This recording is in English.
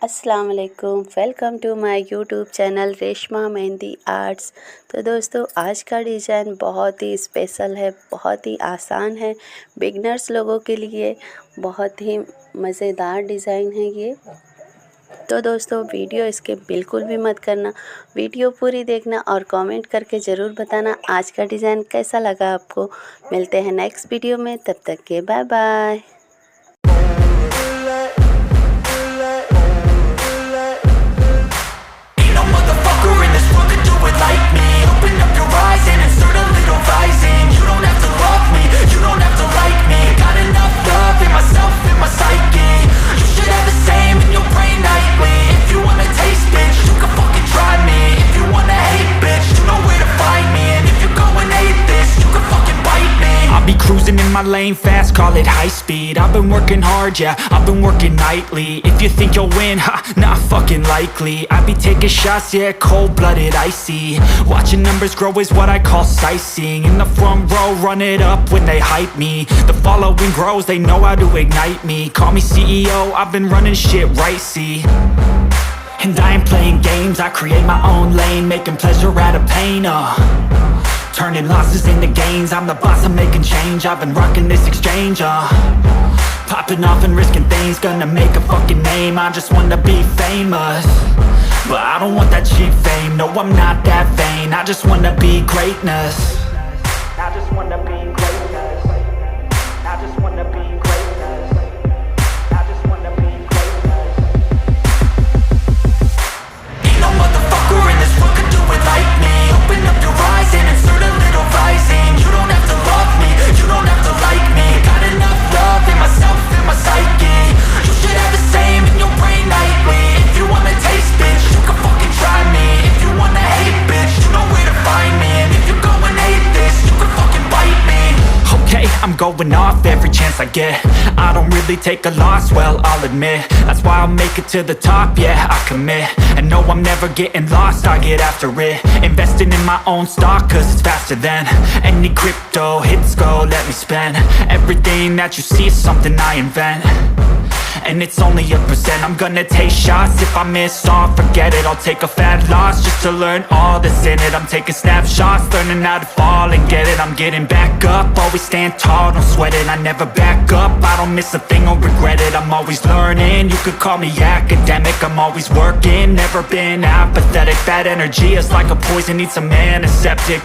अस्सलाम वालेकुम, welcome to my YouTube channel Reshma Mehndi Arts. तो दोस्तों, आज का डिज़ाइन बहुत ही स्पेशल है, बहुत ही आसान है। बिगनर्स लोगों के लिए बहुत ही मज़ेदार डिज़ाइन है ये। तो दोस्तों, वीडियो स्किप बिल्कुल भी मत करना, वीडियो पूरी देखना और कमेंट करके ज़रूर बताना आज का डिज़ाइन कैसा लगा आपको। मिलते हैं नेक्स्ट वीडियो में, तब तक के bye bye. Ain't no motherfucker in this world could do it like me. Open up your eyes and insert a little rising. You don't have to love me, you don't have to like me. Got enough love in myself, in my psyche. You should have the same in your brain nightly. If you wanna taste, bitch, you can fucking try me. If you wanna hate, bitch, you know where to find me. And if you're going hate this, you can fucking bite me. I'll be cruising in my lane fast, call it high speed. I've been working hard, yeah, I've been working nightly. If you think you'll win, ha, not fucking likely. I be taking shots, yeah, cold-blooded, icy. Watching numbers grow is what I call sightseeing. In the front row, run it up when they hype me. The following grows, they know how to ignite me. Call me CEO, I've been running shit right, see. And I ain't playing games, I create my own lane. Making pleasure out of pain, turning losses into gains. I'm the boss, I'm making change. I've been rocking this exchange, popping off and risking things. Gonna make a fucking name, I just wanna be famous. But I don't want that cheap fame, no I'm not that vain. I just wanna be greatness. I just wanna be greatness. I just wanna be greatness. I just wanna be greatness. Ain't no motherfucker in this world could do it like me. Open up your eyes and insert a little rising. You don't have to love me, you don't have to like me. Got enough love in myself, in my psyche. You should have the same in your brain nightly. If you wanna taste, bitch, you can fucking try me. If you wanna hate, bitch, you know where to find me. And if you're going hate this, you can fucking bite me. Okay, I'm going off every chance I get. I don't really take a loss, well, I'll admit. That's why I'll make it to the top, yeah, I commit. And no, I'm never getting lost, I get after it. Investing in my own stock, cause it's faster than any crypto hits go, let me spend. Everything that you see is something I invent. And it's only a percent. I'm gonna take shots. If I miss all, forget it. I'll take a fat loss just to learn all that's in it. I'm taking snapshots, learning how to fall and get it. I'm getting back up, always stand tall, don't sweat it. I never back up, I don't miss a thing or regret it. I'm always learning, you could call me academic. I'm always working, never been apathetic. Bad energy is like a poison, needs some antiseptic.